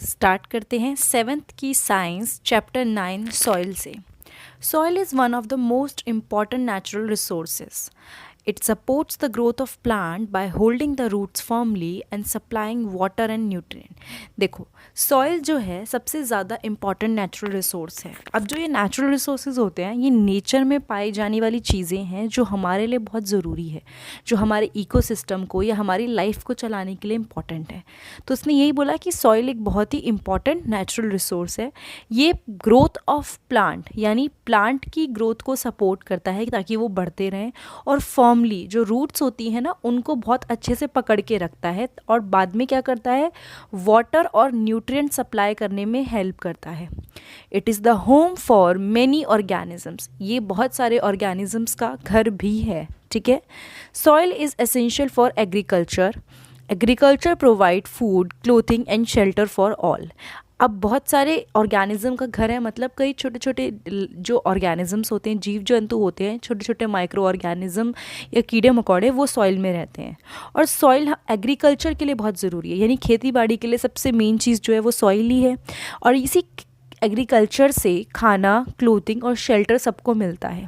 Start करते हैं 7th की साइंस चैप्टर 9 सॉइल से। Soil is one of the most important natural resources. It supports the growth of plant by holding the roots firmly and supplying water and nutrient। देखो, soil जो है सबसे ज़्यादा important natural resource है। अब जो ये नेचुरल रिसोर्सेज होते हैं ये नेचर में पाई जाने वाली चीज़ें हैं जो हमारे लिए बहुत ज़रूरी है, जो हमारे इकोसिस्टम को या हमारी लाइफ को चलाने के लिए इम्पॉर्टेंट है। तो उसने यही बोला कि सॉइल एक बहुत ही इम्पॉर्टेंट नेचुरल रिसोर्स है। ये ग्रोथ ऑफ प्लांट यानी प्लांट की ग्रोथ को सपोर्ट करता है ताकि वो बढ़ते रहें, और फर्मली जो रूट्स होती हैं ना उनको बहुत अच्छे से पकड़ के रखता है, और बाद में क्या करता है, वाटर और न्यूट्रिएंट सप्लाई करने में हेल्प करता है। It is the home for many organisms. ये बहुत सारे ऑर्गेनिजम्स का घर भी है। ठीक है। Soil is essential for agriculture. Agriculture provide food, clothing and shelter for all. अब बहुत सारे ऑर्गेनिज्म का घर है, मतलब कई छोटे छोटे जो ऑर्गेनिजम्स होते हैं, जीव जंतु होते हैं, छोटे छोटे माइक्रो ऑर्गेनिज्म या कीड़े मकोड़े, वो सॉइल में रहते हैं। और सॉइल एग्रीकल्चर के लिए बहुत ज़रूरी है, यानी खेती बाड़ी के लिए सबसे मेन चीज़ जो है वो सॉइल ही है। और इसी एग्रीकल्चर से खाना, क्लोथिंग और शेल्टर सबको मिलता है।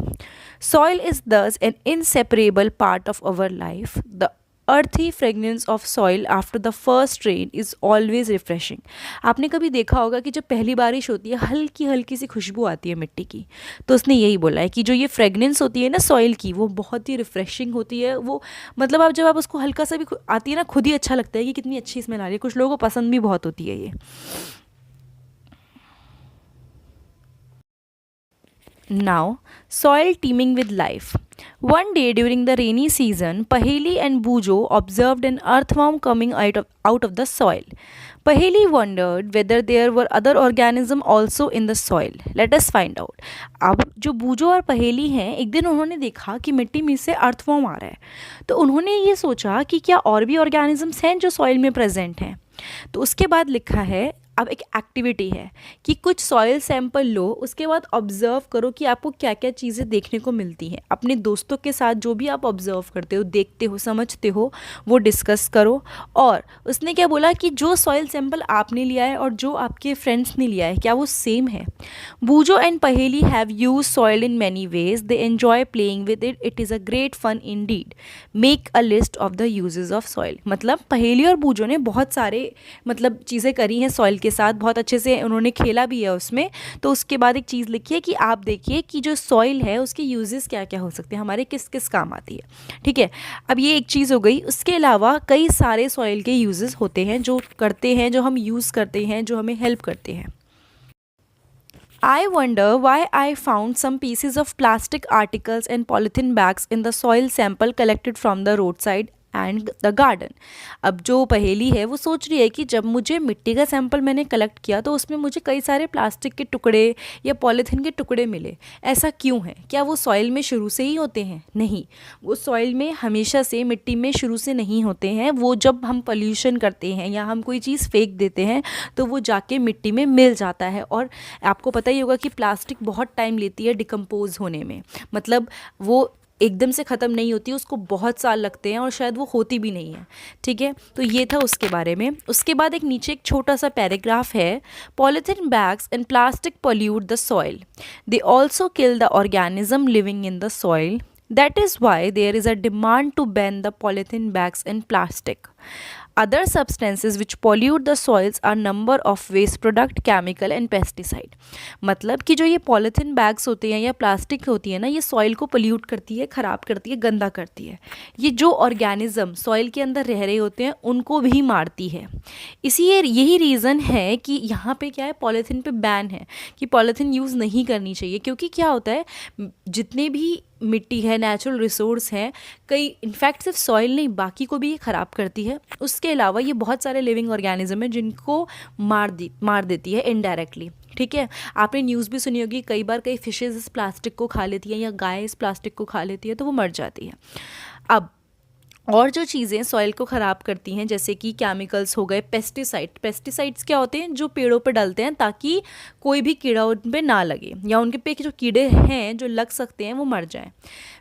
Soil is this an inseparable part of our life. The earthy fragrance of soil after the first rain is always refreshing. आपने कभी देखा होगा कि जब पहली बारिश होती है हल्की हल्की सी खुशबू आती है मिट्टी की। तो उसने यही बोला है कि जो ये फ्रेगनेंस होती है ना सॉइल की, वो बहुत ही रिफ्रेशिंग होती है। वो मतलब आप जब आप उसको हल्का सा भी आती है ना, खुद ही अच्छा लगता है कि कितनी अच्छी स्मेल आ रही है। कुछ लोगों को पसंद भी बहुत होती है ये। Now, soil teeming with life. One day during the rainy season, Paheli and Bujo observed an earthworm coming out of the soil. Paheli wondered whether there were other organisms also in the soil. Let us find out. अब जो बूजो और पहेली हैं, एक दिन उन्होंने देखा कि मिट्टी में से अर्थवॉर्म आ रहा है। तो उन्होंने ये सोचा कि क्या और भी ऑर्गेनिजम्स हैं जो सॉइल में प्रेजेंट हैं। तो उसके बाद लिखा है, अब एक एक्टिविटी है कि कुछ सॉइल सैंपल लो, उसके बाद ऑब्जर्व करो कि आपको क्या क्या चीज़ें देखने को मिलती हैं। अपने दोस्तों के साथ जो भी आप ऑब्जर्व करते हो, देखते हो, समझते हो, वो डिस्कस करो। और उसने क्या बोला कि जो सॉइल सैंपल आपने लिया है और जो आपके फ्रेंड्स ने लिया है, क्या वो सेम है। Boojho and Paheli have use soil in many ways. They enjoy playing with it. It is a great fun indeed. Make a list of the uses of soil. मतलब पहेली और बूजो ने बहुत सारे मतलब चीज़ें करी हैं सॉइल के साथ, बहुत अच्छे से उन्होंने खेला भी है उसमें। तो उसके बाद एक चीज़ लिखी है कि आप देखिए कि जो सॉइल है उसके यूजेस क्या क्या हो सकते हैं, हमारे किस किस काम आती है। ठीक है। अब ये एक चीज़ हो गई। उसके अलावा कई सारे सॉइल के यूजेस होते हैं जो करते हैं, जो हम यूज़ करते हैं, जो हमें हेल्प करते हैं। I wonder why I found some pieces of plastic articles and polythene bags in the soil sample collected from the roadside and the garden. अब जो पहेली है वो सोच रही है कि जब मुझे मिट्टी का सैंपल मैंने कलेक्ट किया तो उसमें मुझे कई सारे प्लास्टिक के टुकड़े या पॉलीथीन के टुकड़े मिले। ऐसा क्यों है? क्या वो सॉइल में शुरू से ही होते हैं? नहीं, वो सॉइल में हमेशा से, मिट्टी में शुरू से नहीं होते हैं। वो जब हम पोल्यूशन करते हैं या हम कोई चीज़ फेंक देते हैं तो वो जाके मिट्टी में मिल जाता है। और आपको पता ही होगा कि प्लास्टिक बहुत टाइम लेती है डिकम्पोज होने में, मतलब वो एकदम से ख़त्म नहीं होती, उसको बहुत साल लगते हैं और शायद वो होती भी नहीं है। ठीक है। तो ये था उसके बारे में। उसके बाद एक नीचे एक छोटा सा पैराग्राफ है। Polythene bags and plastic pollute the soil. They also kill the organism living in the soil. That is why there is a demand to ban the polythene bags and plastic. Other substances which pollute the soils are number of waste product, chemical and pesticide. मतलब कि जो ये polythene bags होते हैं या plastic होती है ना, ये सॉइल को पोल्यूट करती है, ख़राब करती है, गंदा करती है। ये जो ऑर्गेनिज्म सॉइल के अंदर रह रहे होते हैं उनको भी मारती है। यही रीज़न है कि यहाँ पे क्या है, पॉलीथीन पे बैन है कि पॉलीथीन यूज़ नहीं करनी चाहिए। क्योंकि क्या होता है, जितने भी मिट्टी है, नेचुरल रिसोर्स हैं, कई इनफैक्ट सिर्फ सॉइल नहीं बाकी को भी ये ख़राब करती है। उसके अलावा ये बहुत सारे लिविंग ऑर्गेनिज्म हैं जिनको मार देती है इनडायरेक्टली। ठीक है। आपने न्यूज़ भी सुनी होगी, कई बार कई फिशेज़ इस प्लास्टिक को खा लेती हैं या गाय इस प्लास्टिक को खा लेती है तो वो मर जाती है। अब और जो चीज़ें सॉइल को ख़राब करती हैं जैसे कि केमिकल्स हो गए, पेस्टिसाइड्स क्या होते हैं, जो पेड़ों पे डालते हैं ताकि कोई भी कीड़ा उन पे ना लगे या उनके पे जो कीड़े हैं जो लग सकते हैं वो मर जाएं।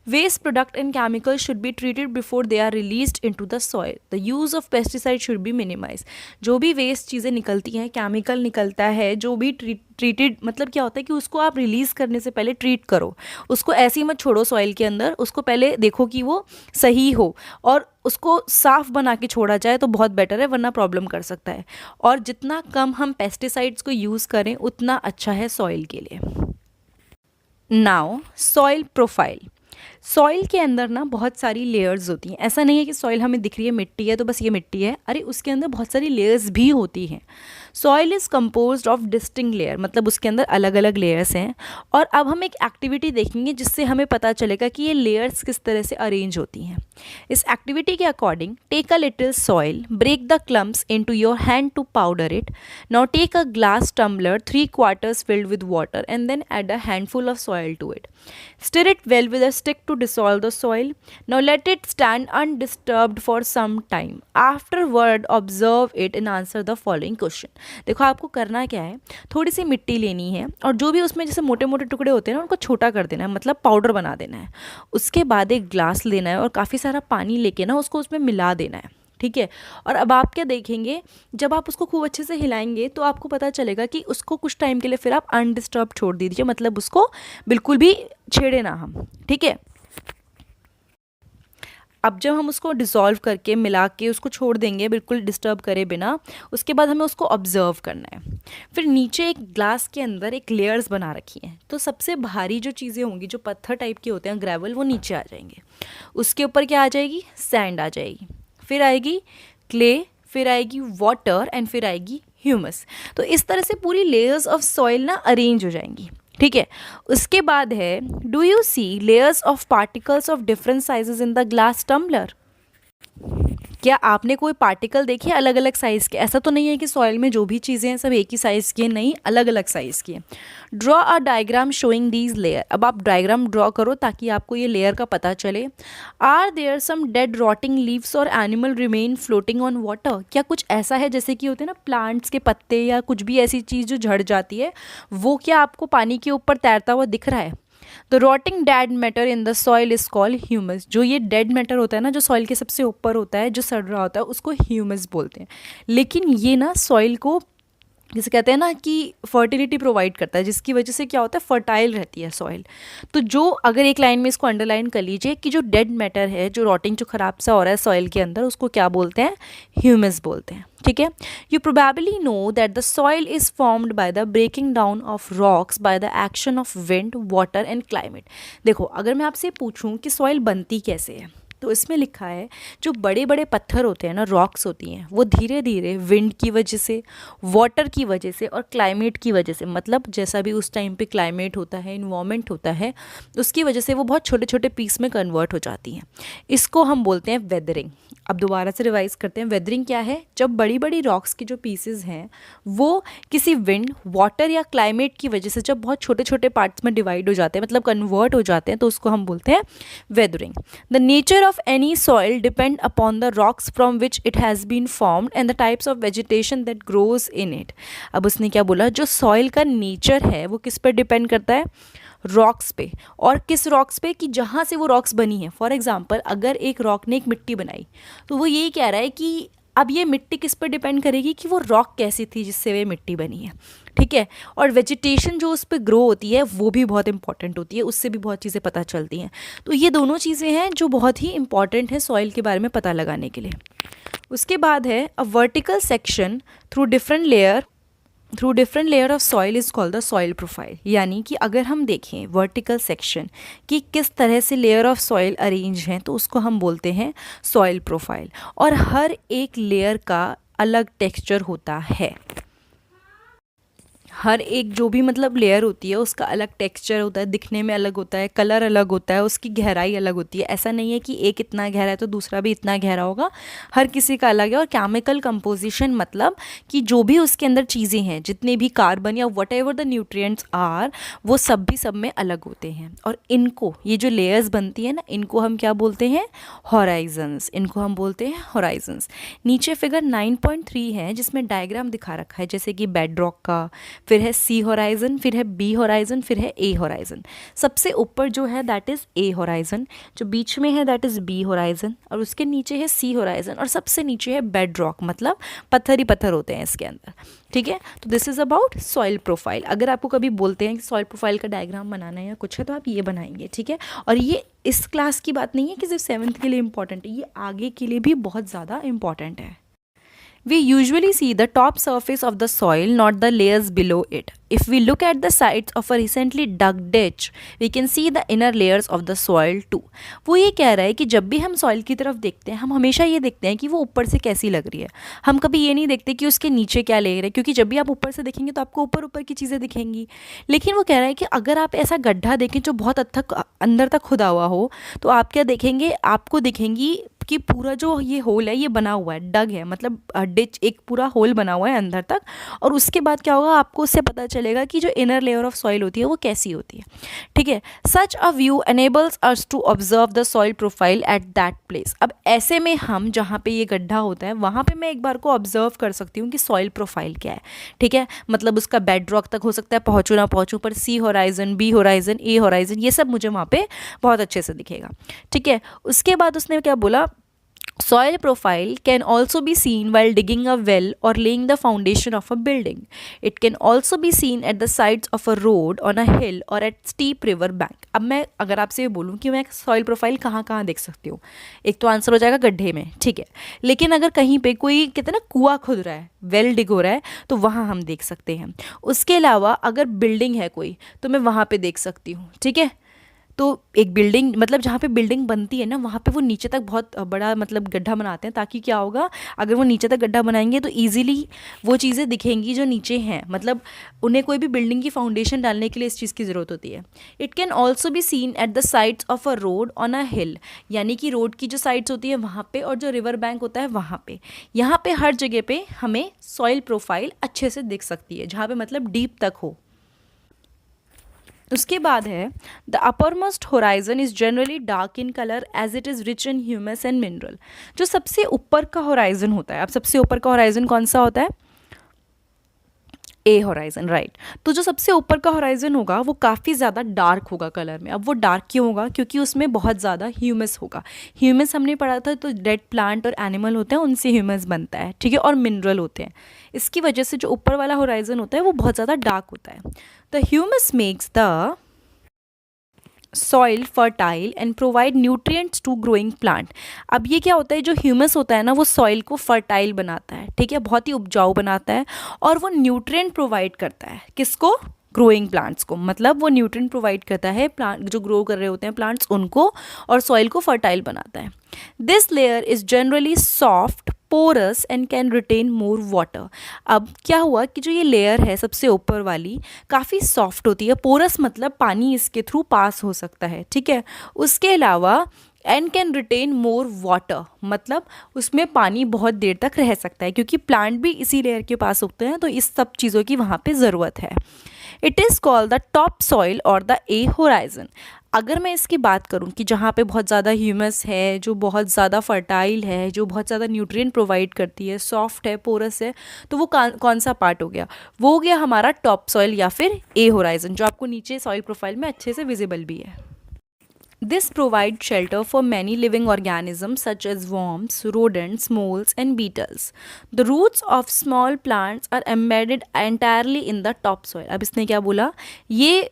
Waste product and chemicals should be treated before they are released into the soil. The use of pesticide should be minimise. जो भी वेस्ट चीज़ें निकलती हैं, केमिकल निकलता है, जो भी ट्रीटेड मतलब क्या होता है कि उसको आप रिलीज़ करने से पहले ट्रीट करो, उसको ऐसे ही मत छोड़ो सॉइल के अंदर, उसको पहले देखो कि वो सही हो और उसको साफ़ बना के छोड़ा जाए तो बहुत बेटर है, वरना प्रॉब्लम कर सकता है। और जितना कम हम पेस्टिसाइड्स को यूज़ करें उतना अच्छा है सॉइल के लिए। Now soil profile. सॉइल के अंदर ना बहुत सारी लेयर्स होती हैं। ऐसा नहीं है कि सॉइल हमें दिख रही है मिट्टी है तो बस ये मिट्टी है, अरे उसके अंदर बहुत सारी लेयर्स भी होती हैं। Soil is composed of distinct layer, मतलब उसके अंदर अलग अलग लेयर्स हैं। और अब हम एक एक्टिविटी देखेंगे जिससे हमें पता चलेगा कि ये लेयर्स किस तरह से अरेंज होती हैं। इस एक्टिविटी के according take a little soil, break the clumps into your hand to powder it. Now take a glass tumbler 3/4 filled with water and then add a handful of soil to it. Stir it well with a stick to dissolve the soil. Now let it stand undisturbed for some time. Afterward observe it and answer the following question. देखो आपको करना क्या है, थोड़ी सी मिट्टी लेनी है और जो भी उसमें जैसे मोटे मोटे टुकड़े होते हैं ना उनको छोटा कर देना है, मतलब पाउडर बना देना है। उसके बाद एक ग्लास लेना है और काफ़ी सारा पानी लेके ना उसको उसमें मिला देना है, ठीक है। और अब आप क्या देखेंगे, जब आप उसको खूब अच्छे से हिलाएंगे तो आपको पता चलेगा कि उसको कुछ टाइम के लिए फिर आप अनडिस्टर्ब छोड़ दीजिए, मतलब उसको बिल्कुल भी छेड़े ना हम, ठीक है। अब जब हम उसको डिज़ोल्व करके मिला के उसको छोड़ देंगे बिल्कुल डिस्टर्ब करे बिना, उसके बाद हमें उसको ऑब्ज़र्व करना है। फिर नीचे एक ग्लास के अंदर एक लेयर्स बना रखी हैं, तो सबसे भारी जो चीज़ें होंगी, जो पत्थर टाइप के होते हैं, ग्रेवल, वो नीचे आ जाएंगे। उसके ऊपर क्या आ जाएगी, सैंड आ जाएगी, फिर आएगी क्ले, फिर आएगी वाटर एंड फिर आएगी ह्यूमस। तो इस तरह से पूरी लेयर्स ऑफ सॉइल ना अरेंज हो जाएंगी, ठीक है। उसके बाद है, do you see layers of particles of different sizes in the glass tumbler. क्या आपने कोई पार्टिकल देखे अलग अलग साइज़ के? ऐसा तो नहीं है कि सॉइल में जो भी चीज़ें हैं सब एक ही साइज़ की हैं, नहीं, अलग अलग साइज़ की हैं। Draw a diagram showing these layer. अब आप डायग्राम ड्रॉ करो ताकि आपको ये लेयर का पता चले। Are there some dead rotting leaves और animal remain floating on water. क्या कुछ ऐसा है जैसे कि होते हैं ना प्लांट्स के पत्ते या कुछ भी ऐसी चीज़ जो झड़ जाती है, वो क्या आपको पानी के ऊपर तैरता हुआ दिख रहा है? The rotting dead matter in the soil is called humus. जो ये डेड मैटर होता है ना, जो सॉइल के सबसे ऊपर होता है, जो सड़ रहा होता है, उसको ह्यूमस बोलते हैं। लेकिन ये ना सॉइल को, जिसे कहते हैं ना कि फर्टिलिटी प्रोवाइड करता है, जिसकी वजह से क्या होता है, फर्टाइल रहती है सॉइल। तो जो अगर एक लाइन में इसको अंडरलाइन कर लीजिए कि जो डेड मैटर है, जो रॉटिंग, जो ख़राब सा हो रहा है सॉइल के अंदर, उसको क्या बोलते हैं, ह्यूमस बोलते हैं, ठीक है। You probably know that the soil is formed by the breaking down of rocks by the action of wind, water and climate. देखो अगर मैं आपसे पूछूं कि सॉइल बनती कैसे है, तो इसमें लिखा है जो बड़े बड़े पत्थर होते हैं ना, रॉक्स होती हैं, वो धीरे धीरे विंड की वजह से, वाटर की वजह से और क्लाइमेट की वजह से, मतलब जैसा भी उस टाइम पे क्लाइमेट होता है, इन्वायरमेंट होता है, उसकी वजह से वो बहुत छोटे छोटे पीस में कन्वर्ट हो जाती हैं। इसको हम बोलते हैं वेदरिंग। अब दोबारा से रिवाइज करते हैं, वेदरिंग क्या है, जब बड़ी बड़ी रॉक्स की जो पीसेज हैं वो किसी विंड, वाटर या क्लाइमेट की वजह से जब बहुत छोटे छोटे पार्ट्स में डिवाइड हो जाते हैं, मतलब कन्वर्ट हो जाते हैं, तो उसको हम बोलते हैं weathering. The nature of any soil depend upon the rocks from which it has been formed and the types of vegetation that grows in it। अब उसने क्या बोला, जो सॉइल का नेचर है वो किस पर डिपेंड करता है, रॉक्स पे। और किस रॉक्स पे, कि जहाँ से वो रॉक्स बनी है। फॉर एग्जांपल अगर एक रॉक ने एक मिट्टी बनाई, तो वो यही कह रहा है कि अब ये मिट्टी किस पर डिपेंड करेगी कि वो रॉक कैसी थी जिससे वे मिट्टी बनी है, ठीक है। और वेजिटेशन जो उस पर ग्रो होती है वो भी बहुत इंपॉर्टेंट होती है, उससे भी बहुत चीज़ें पता चलती हैं। तो ये दोनों चीज़ें हैं जो बहुत ही इंपॉर्टेंट है सॉइल के बारे में पता लगाने के लिए। उसके बाद है a vertical section through different layer of soil is called the soil profile. यानी कि अगर हम देखें वर्टिकल सेक्शन कि किस तरह से लेयर ऑफ सॉइल अरेंज हैं, तो उसको हम बोलते हैं सॉइल प्रोफाइल। और हर एक लेयर का अलग टेक्सचर होता है। हर एक जो भी मतलब लेयर होती है उसका अलग टेक्सचर होता है, दिखने में अलग होता है, कलर अलग होता है, उसकी गहराई अलग होती है। ऐसा नहीं है कि एक इतना गहरा है तो दूसरा भी इतना गहरा होगा, हर किसी का अलग है। और केमिकल कंपोजिशन मतलब कि जो भी उसके अंदर चीज़ें हैं, जितने भी कार्बन या whatever the nutrients are, वो सब भी सब में अलग होते हैं। और इनको, ये जो लेयर्स बनती है ना, इनको हम क्या बोलते हैं? हॉराइजन्स। इनको हम बोलते हैं हॉराइजन्स। नीचे फिगर 9.3 है जिसमें डायग्राम दिखा रखा है, जैसे कि बेड रॉक का, फिर है सी होराइजन, फिर है बी होराइजन, फिर है ए होराइजन। सबसे ऊपर जो है दैट इज़ ए होराइजन, जो बीच में है दैट इज़ बी होराइजन, और उसके नीचे है सी होराइजन, और सबसे नीचे है बेड रॉक, मतलब पत्थर ही पत्थर होते हैं इसके अंदर। ठीक है, तो this is about soil profile. अगर आपको कभी बोलते हैं कि सॉइल प्रोफाइल का डायग्राम बनाना है या कुछ है, तो आप ये बनाएंगे। ठीक है, और ये इस क्लास की बात नहीं है कि सिर्फ 7th के लिए इंपॉर्टेंट है, ये आगे के लिए भी बहुत ज़्यादा इंपॉर्टेंट है। We usually see the top surface of the soil, not the layers below it. If we look at the sides of a recently dug ditch, we can see the inner layers of the soil too. वो ये कह रहा है कि जब भी हम soil की तरफ देखते हैं, हम हमेशा ये देखते हैं कि वो ऊपर से कैसी लग रही है। हम कभी ये नहीं देखते कि उसके नीचे क्या लेयर है, क्योंकि जब भी आप ऊपर से देखेंगे तो आपको ऊपर ऊपर की चीज़ें दिखेंगी। लेकिन वो कह रहा है कि अगर आप ऐसा गड्ढा देखें जो बहुत अंदर तक खुदा हुआ हो, तो आप क्या देखेंगे? आपको दिखेंगी कि पूरा जो ये होल है ये बना हुआ है, डग है, मतलब डिच, एक पूरा होल बना हुआ है अंदर तक। और उसके बाद क्या होगा, आपको उससे पता चलेगा कि जो इनर लेयर ऑफ सॉइल होती है वो कैसी होती है। ठीक है, such a view enables us to observe the soil profile at that place. अब ऐसे में हम जहाँ पे ये गड्ढा होता है वहाँ पे मैं एक बार को ऑब्जर्व कर सकती हूँ कि सॉइल प्रोफाइल क्या है। ठीक है, मतलब उसका बेड रॉक तक हो सकता है पहुँचूँ ना पहुँचूँ, पर C horizon, B horizon, A horizon, ये सब मुझे वहाँ पे बहुत अच्छे से दिखेगा। ठीक है, उसके बाद उसने क्या बोला, soil profile can also be seen while digging a well or laying the foundation of a building. It can also be seen at the sides of a road, on a hill or at steep river bank. अब मैं अगर आपसे ये बोलूँ कि मैं soil profile कहाँ कहाँ देख सकती हूँ, एक तो आंसर हो जाएगा गड्ढे में। ठीक है, लेकिन अगर कहीं पे कोई कहते हैं ना कुआं खुद रहा है, वेल डिग हो रहा है, तो वहाँ हम देख सकते हैं। उसके अलावा अगर बिल्डिंग है कोई, तो मैं वहाँ पे देख सकती हूँ। ठीक है, तो एक बिल्डिंग, मतलब जहाँ पे बिल्डिंग बनती है ना, वहाँ पे वो नीचे तक बहुत बड़ा मतलब गड्ढा बनाते हैं, ताकि क्या होगा, अगर वो नीचे तक गड्ढा बनाएंगे तो ईजिली वो चीज़ें दिखेंगी जो नीचे हैं। मतलब उन्हें कोई भी बिल्डिंग की फाउंडेशन डालने के लिए इस चीज़ की ज़रूरत होती है। It can also be seen at the sides of a road on a hill, यानी कि रोड की जो साइड्स होती है वहाँ पे, और जो रिवर बैंक होता है वहाँ पे। यहाँ पे हर जगह पे हमें सॉइल प्रोफाइल अच्छे से दिख सकती है, जहाँ पे मतलब डीप तक हो। उसके बाद है the uppermost horizon is generally dark in colour as it is rich in humus and mineral. जो सबसे ऊपर का होराइजन होता है, अब सबसे ऊपर का होराइजन कौन सा होता है? ए होराइजन, राइट। तो जो सबसे ऊपर का होराइजन होगा वो काफ़ी ज़्यादा डार्क होगा कलर में। अब वो डार्क क्यों होगा? क्योंकि उसमें बहुत ज़्यादा ह्यूमस होगा। ह्यूमस हमने पढ़ा था, तो डेड प्लांट और एनिमल होते हैं उनसे ह्यूमस बनता है। ठीक है, और मिनरल होते हैं। इसकी वजह से जो ऊपर वाला होराइजन होता है वो बहुत ज़्यादा डार्क होता है। The humus makes the soil fertile and provide nutrients to growing plant. अब ये क्या होता है, जो ह्यूमस होता है ना, वो सॉइल को फर्टाइल बनाता है। ठीक है, बहुत ही उपजाऊ बनाता है, और वो न्यूट्रिएंट प्रोवाइड करता है। किसको? ग्रोइंग प्लांट्स को। मतलब वो न्यूट्रिएंट प्रोवाइड करता है प्लांट जो ग्रो कर रहे होते हैं प्लांट्स उनको, और सॉइल को फर्टाइल बनाता है। This layer is generally soft, porous and can retain more water. अब क्या हुआ कि जो ये लेयर है सबसे ऊपर वाली, काफ़ी सॉफ्ट होती है। पोरस मतलब पानी इसके थ्रू पास हो सकता है। ठीक है, उसके अलावा and can retain more water, मतलब उसमें पानी बहुत देर तक रह सकता है, क्योंकि प्लांट भी इसी लेयर के पास उगते हैं, तो इस सब चीज़ों की वहाँ पे ज़रूरत है। It is called the top soil और द ए होराइजन। अगर मैं इसकी बात करूं कि जहाँ पे बहुत ज़्यादा ह्यूमस है, जो बहुत ज़्यादा फर्टाइल है, जो बहुत ज़्यादा न्यूट्रिएंट प्रोवाइड करती है, सॉफ्ट है, पोरस है, तो वो कौन सा पार्ट हो गया? वो हो गया हमारा टॉप सॉइल या फिर ए होराइजन, जो आपको नीचे सॉइल प्रोफाइल में अच्छे से विजिबल भी है। This provides shelter for many living organisms such as worms, rodents, moles, and beetles. The roots of small plants are embedded entirely in the topsoil. अब इसने क्या बोला? ये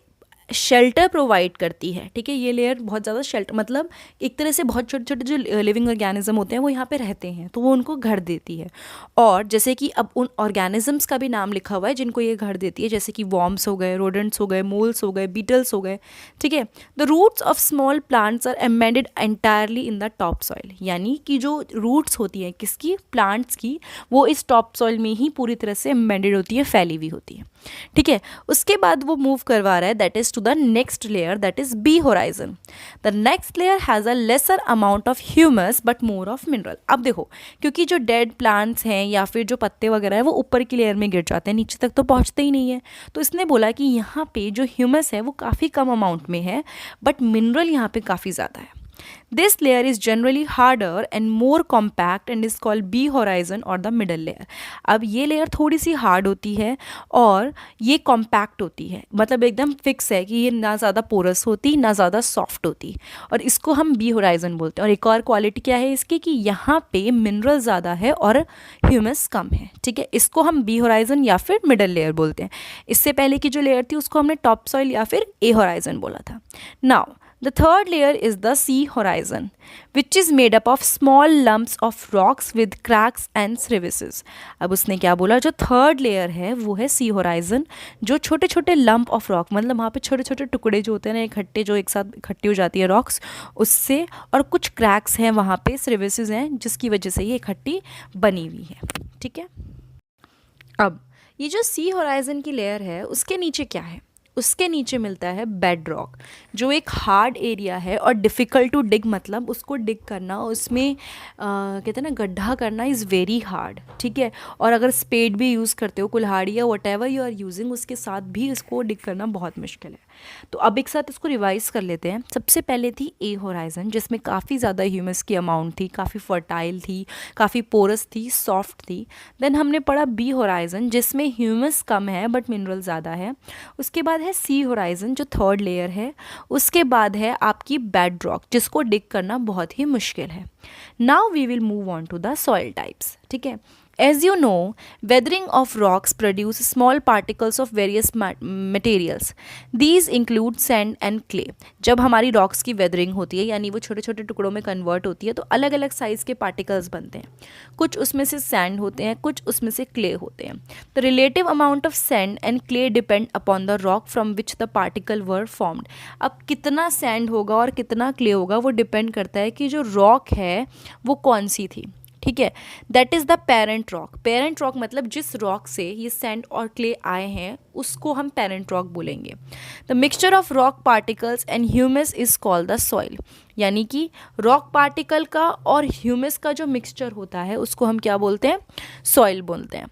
शेल्टर प्रोवाइड करती है, ठीक है। ये लेयर बहुत ज़्यादा शेल्टर, मतलब एक तरह से बहुत छोटे छोटे जो लिविंग ऑर्गेनिज्म होते हैं वो यहाँ पे रहते हैं, तो वो उनको घर देती है। और जैसे कि अब उन ऑर्गेनिजम्स का भी नाम लिखा हुआ है जिनको ये घर देती है, जैसे कि वॉर्म्स हो गए, रोडेंट्स हो गए, मोल्स हो गए, बीटल्स हो गए, ठीक है। The roots of small plants are embedded entirely in the top soil, यानी कि जो रूट्स होती हैं किसकी, प्लांट्स की, वो इस टॉप सॉइल में ही पूरी तरह से एम्बेडेड होती है, फैली हुई होती है, ठीक है। उसके बाद वो मूव करवा रहा है that is to the next layer, that is B horizon. The next layer has a lesser amount of humus but more of mineral. अब देखो, क्योंकि जो डेड प्लांट्स हैं या फिर जो पत्ते वगैरह है वो ऊपर की लेयर में गिर जाते हैं, नीचे तक तो पहुंचते ही नहीं है, तो इसने बोला कि यहाँ पे जो ह्यूमस है वो काफ़ी कम अमाउंट में है, बट मिनरल यहाँ पे काफ़ी ज़्यादा है। This layer is generally harder and more compact and is called B horizon or the middle layer. अब ये लेयर थोड़ी सी हार्ड होती है और ये कॉम्पैक्ट होती है, मतलब एकदम फिक्स है कि ये ना ज़्यादा पोरस होती ना ज़्यादा सॉफ्ट होती, और इसको हम बी होराइजन बोलते हैं। और एक और क्वालिटी क्या है इसकी कि यहाँ पे मिनरल ज़्यादा है और ह्यूमस कम है, ठीक है। इसको हम बी होराइजन या फिर मिडल लेयर बोलते हैं। इससे पहले की जो लेयर थी उसको हमने टॉप सॉइल या फिर ए होराइजन बोला था। Now the third layer is the sea horizon, which is made up of small lumps of rocks with cracks and crevices. अब उसने क्या बोला, जो थर्ड लेयर है वो है सी होराइजन, जो छोटे छोटे लंप ऑफ रॉक, मतलब वहाँ पे छोटे छोटे टुकड़े जो होते हैं ना इकट्ठे, जो एक साथ इकट्ठी हो जाती है रॉक्स, उससे, और कुछ क्रैक्स हैं वहाँ पे, क्रेविसेस हैं जिसकी वजह से ये इकट्ठी बनी हुई है, ठीक है। अब ये जो सी होराइजन की लेयर है उसके नीचे क्या है, उसके नीचे मिलता है बेड रॉक, जो एक हार्ड एरिया है और डिफ़िकल्ट टू डिग, मतलब उसको डिग करना, उसमें कहते हैं ना गड्ढा करना इज़ वेरी हार्ड, ठीक है। और अगर स्पेड भी यूज़ करते हो, कुल्हाड़ी या whatever you are using, उसके साथ भी इसको डिग करना बहुत मुश्किल है। तो अब एक साथ इसको रिवाइज कर लेते हैं। सबसे पहले थी ए होराइजन, जिसमें काफ़ी ज़्यादा ह्यूमस की अमाउंट थी, काफ़ी फर्टाइल थी, काफ़ी पोरस थी, सॉफ्ट थी। देन हमने पढ़ा बी होराइजन, जिसमें ह्यूमस कम है बट मिनरल ज़्यादा है। उसके बाद है सी होराइजन जो थर्ड लेयर है। उसके बाद है आपकी बेड रॉक, जिसको डिग करना बहुत ही मुश्किल है। Now we will move on to the soil types, ठीक है। As you know, weathering of rocks produce small particles of various materials. These include sand and clay. जब हमारी रॉक्स की वेदरिंग होती है, यानी वो छोटे छोटे टुकड़ों में कन्वर्ट होती है, तो अलग अलग साइज़ के पार्टिकल्स बनते हैं। कुछ उसमें से सैंड होते हैं, कुछ उसमें से क्ले होते हैं। The relative amount of sand and clay depend upon the rock from which the particle were formed. अब कितना सैंड होगा और कितना क्ले होगा वो डिपेंड करता है कि जो रॉक है वो कौन सी थी, ठीक है। That is the parent rock. Parent rock मतलब जिस रॉक से ये सैंड और क्ले आए हैं उसको हम पेरेंट रॉक बोलेंगे। The mixture of rock particles and humus is called the soil, यानी कि रॉक पार्टिकल का और ह्यूमस का जो मिक्सचर होता है उसको हम क्या बोलते हैं, सॉइल बोलते हैं।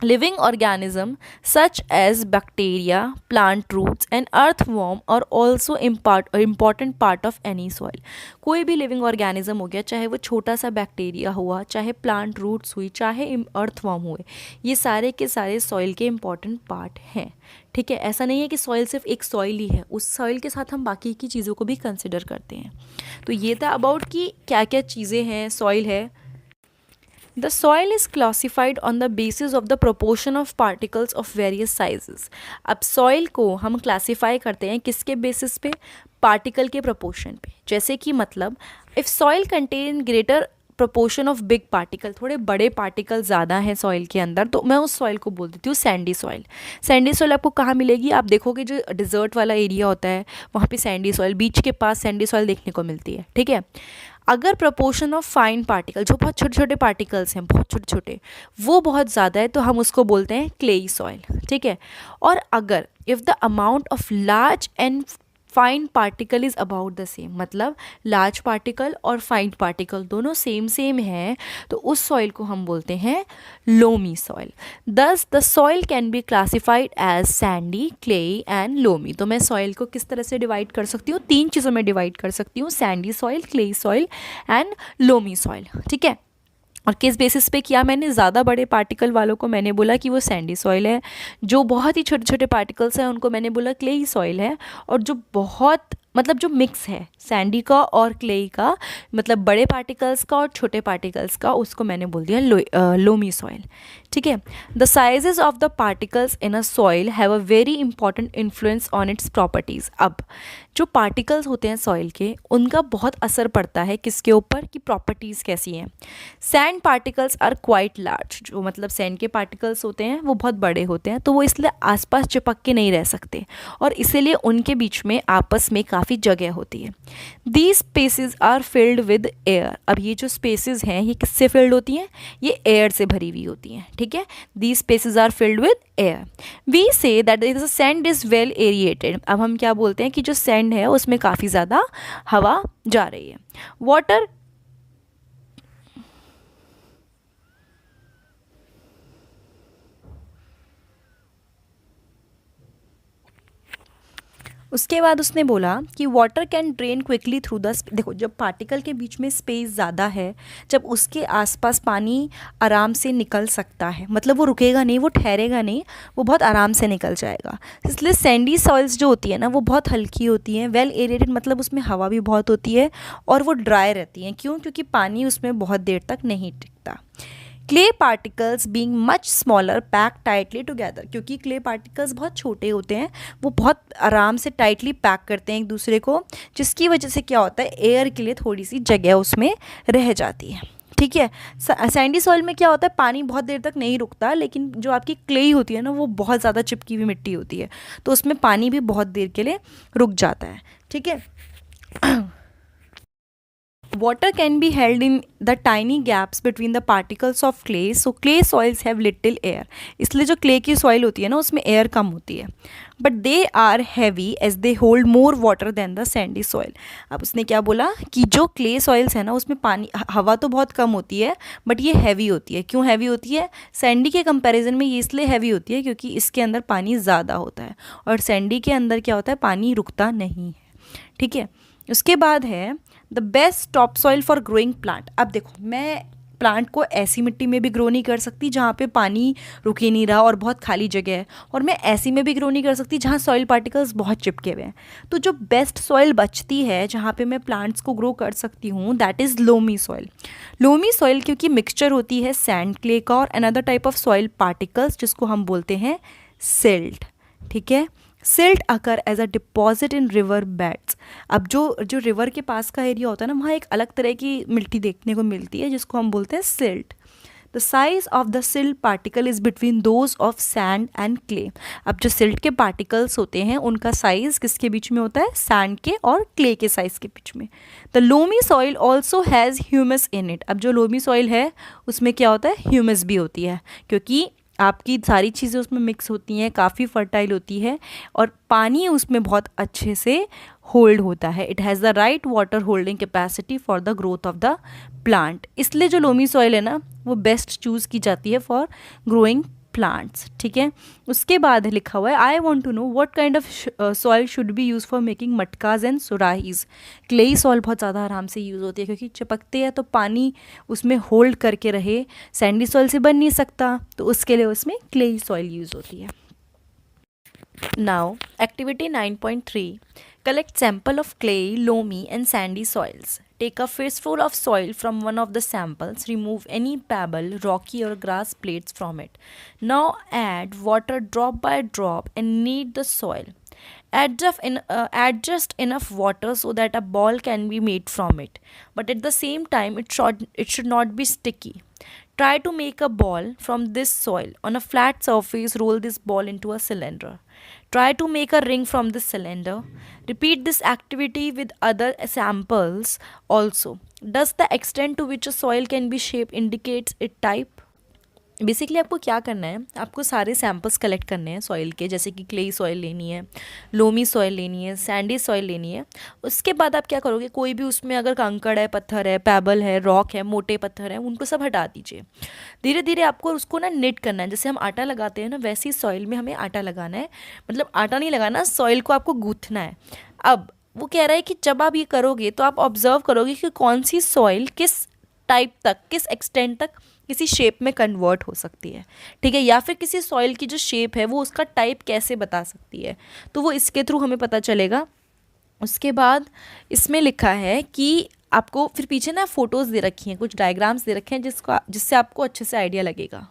Living organism such as bacteria, plant roots and earthworm are also important part of any soil. कोई भी लिविंग ऑर्गेनिज्म हो गया, चाहे वो छोटा सा बैक्टीरिया हुआ, चाहे प्लांट रूट्स हुई, चाहे अर्थवर्म हुए, ये सारे के सारे सॉइल के इम्पॉर्टेंट पार्ट हैं, ठीक है। ऐसा नहीं है कि सॉइल सिर्फ एक सॉइल ही है, उस सॉइल के साथ हम बाकी की चीज़ों को भी कंसिडर करते हैं। तो ये था अबाउट कि क्या क्या चीज़ें हैं, सॉइल है। The soil is classified on the basis of the proportion of particles of various sizes. अब soil को हम classify करते हैं किसके basis पे, particle के proportion पे। जैसे कि मतलब if soil contain greater proportion of big particle, थोड़े बड़े particle ज़्यादा हैं soil के अंदर, तो मैं उस soil को बोल देती हूँ sandy soil। sandy soil आपको कहाँ मिलेगी, आप देखोगे जो desert वाला area होता है वहाँ पे sandy soil, बीच के पास sandy soil देखने को मिलती है, ठीक है। अगर प्रोपोर्शन ऑफ फाइन पार्टिकल, जो बहुत छोटे छोटे पार्टिकल्स हैं, बहुत छोटे छोटे, वो बहुत ज़्यादा है तो हम उसको बोलते हैं क्लेई सॉइल, ठीक है। और अगर if the amount of large and fine particle is about the same, मतलब लार्ज पार्टिकल और फाइन पार्टिकल दोनों सेम सेम हैं, तो उस सॉइल को हम बोलते हैं loamy soil. Thus the soil can be classified as sandy, clayey and loamy. तो मैं सॉइल को किस तरह से डिवाइड कर सकती हूँ, तीन चीज़ों में डिवाइड कर सकती हूँ, Sandy soil, clayey soil and loamy soil, ठीक है। और किस बेसिस पे किया मैंने, ज़्यादा बड़े पार्टिकल वालों को मैंने बोला कि वो सैंडी सॉइल है, जो बहुत ही छोटे छोटे पार्टिकल्स हैं उनको मैंने बोला क्लेई सॉइल है, और जो बहुत मतलब जो मिक्स है सैंडी का और क्लेई का, मतलब बड़े पार्टिकल्स का और छोटे पार्टिकल्स का, उसको मैंने बोल दिया लोमी सॉइल। ठीक है। The sizes of the particles in a soil have a very important influence on it's properties. अब जो पार्टिकल्स होते हैं सॉइल के, उनका बहुत असर पड़ता है किसके ऊपर, कि प्रॉपर्टीज़ कैसी हैं। Sand particles are quite large, जो मतलब सैंड के पार्टिकल्स होते हैं वो बहुत बड़े होते हैं, तो वो इसलिए आसपास चिपक के नहीं रह सकते और इसीलिए उनके बीच में आपस में काफ़ी जगह होती है। These spaces are filled with air. अब ये जो स्पेसेस हैं ये किससे फिल्ड होती हैं, ये एयर से भरी हुई होती हैं। ठीक है, these spaces are filled with air. We say that the sand is well aerated. अब हम क्या बोलते हैं कि जो सैंड है उसमें काफ़ी ज़्यादा हवा जा रही है। वाटर उसके बाद उसने बोला कि water can drain quickly through the, देखो जब पार्टिकल के बीच में स्पेस ज़्यादा है, जब उसके आसपास पानी आराम से निकल सकता है, मतलब वो रुकेगा नहीं, वो ठहरेगा नहीं, वो बहुत आराम से निकल जाएगा। इसलिए सैंडी सॉइल्स जो होती है ना वो बहुत हल्की होती हैं, वेल एरेटेड, मतलब उसमें हवा भी बहुत होती है और वो ड्राई रहती हैं। क्यों? क्योंकि पानी उसमें बहुत देर तक नहीं टिकता। Clay particles being much smaller pack tightly together, क्योंकि क्ले पार्टिकल्स बहुत छोटे होते हैं, वो बहुत आराम से टाइटली पैक करते हैं एक दूसरे को, जिसकी वजह से क्या होता है, एयर के लिए थोड़ी सी जगह उसमें रह जाती है। ठीक है। सैंडी सॉइल में क्या होता है, पानी बहुत देर तक नहीं रुकता, लेकिन जो आपकी क्लेई होती है ना वो बहुत ज़्यादा चिपकी हुई मिट्टी होती है, तो उसमें पानी भी बहुत देर के लिए रुक जाता है। ठीक है। Water can be held in the tiny gaps between the particles of clay, so clay soils have little air. इसलिए जो clay की soil होती है ना उसमें air कम होती है, but they are heavy as they hold more water than the sandy soil. अब उसने क्या बोला कि जो clay soils है ना उसमें पानी हवा तो बहुत कम होती है, but ये heavy होती है। क्यों heavy होती है? sandy के comparison में ये इसलिए heavy होती है क्योंकि इसके अंदर पानी ज़्यादा होता है और sandy के अंदर क्या होता है, पानी रुकता नहीं है। ठीक है। उसके बाद है the best top soil for growing plant. अब देखो मैं प्लांट को ऐसी मिट्टी में भी ग्रो नहीं कर सकती जहाँ पे पानी रुक ही नहीं रहा और बहुत खाली जगह है, और मैं ऐसी में भी ग्रो नहीं कर सकती जहाँ सॉइल पार्टिकल्स बहुत चिपके हुए हैं। तो जो बेस्ट सॉइल बचती है जहाँ पे मैं प्लांट्स को ग्रो कर सकती हूँ, that is loamy soil. Loamy soil क्योंकि मिक्सचर होती है सैंड, क्ले का और another type of soil particles जिसको हम बोलते हैं सिल्ट। ठीक है। Silt occur as a deposit in river beds. अब जो जो रिवर के पास का एरिया होता है ना, वहाँ एक अलग तरह की मिट्टी देखने को मिलती है जिसको हम बोलते हैं silt. The size of the silt particle is between those of sand and clay. अब जो सिल्ट के पार्टिकल्स होते हैं उनका साइज किसके बीच में होता है, सैंड के और क्ले के साइज के बीच में। The loamy soil also has humus in it. अब जो लोमी सॉइल है उसमें क्या होता है, ह्यूमस भी होती है, क्योंकि आपकी सारी चीज़ें उसमें मिक्स होती हैं, काफ़ी फर्टाइल होती है और पानी उसमें बहुत अच्छे से होल्ड होता है। It has the right water holding capacity for the growth of the plant. इसलिए जो लोमी सॉइल है ना वो बेस्ट चूज़ की जाती है फॉर ग्रोइंग प्लांट्स। ठीक है। उसके बाद लिखा हुआ है I want to know what kind of soil should be use for making मटकाज एंड सुराहीज। क्लेई सॉइल बहुत ज़्यादा आराम से यूज़ होती है क्योंकि चिपकते हैं तो पानी उसमें होल्ड करके रहे, सैंडी सॉइल से बन नहीं सकता, तो उसके लिए उसमें क्लेई सॉइल यूज़ होती है। Now activity 9.3 collect sample of clay, loamy and sandy soils. Take a fistful of soil from one of the samples. Remove any pebble, rocky or grass plates from it. Now add water drop by drop and knead the soil. Add just enough water so that a ball can be made from it. But at the same time, it should not be sticky. Try to make a ball from this soil. On a flat surface, roll this ball into a cylinder. Try to make a ring from this cylinder. Repeat this activity with other samples also. Does the extent to which a soil can be shaped indicates its type? Basically आपको क्या करना है, आपको सारे samples collect करने हैं soil के, जैसे कि क्लेई सॉइल लेनी है, लोमी सॉइल लेनी है, सैंडी सॉइल लेनी है। उसके बाद आप क्या करोगे, कोई भी उसमें अगर कंकड़ है, पत्थर है, पैबल है, रॉक है, मोटे पत्थर है, उनको सब हटा दीजिए। धीरे धीरे आपको उसको ना निट करना है, जैसे हम आटा लगाते हैं ना वैसे ही सॉइल में हमें आटा लगाना है, मतलब आटा नहीं लगाना, सॉइल को आपको गूँथना है। अब वो कह रहा है कि जब आप ये करोगे तो आप ऑब्जर्व करोगे कि कौन सी सॉइल किस टाइप तक, किस एक्सटेंट तक किसी शेप में कन्वर्ट हो सकती है। ठीक है। या फिर किसी सॉइल की जो शेप है वो उसका टाइप कैसे बता सकती है, तो वो इसके थ्रू हमें पता चलेगा उसके बाद इसमें लिखा है कि आपको फिर पीछे ना फ़ोटोज़ दे रखी हैं, कुछ डायग्राम्स दे रखे हैं जिससे आपको अच्छे से आइडिया लगेगा।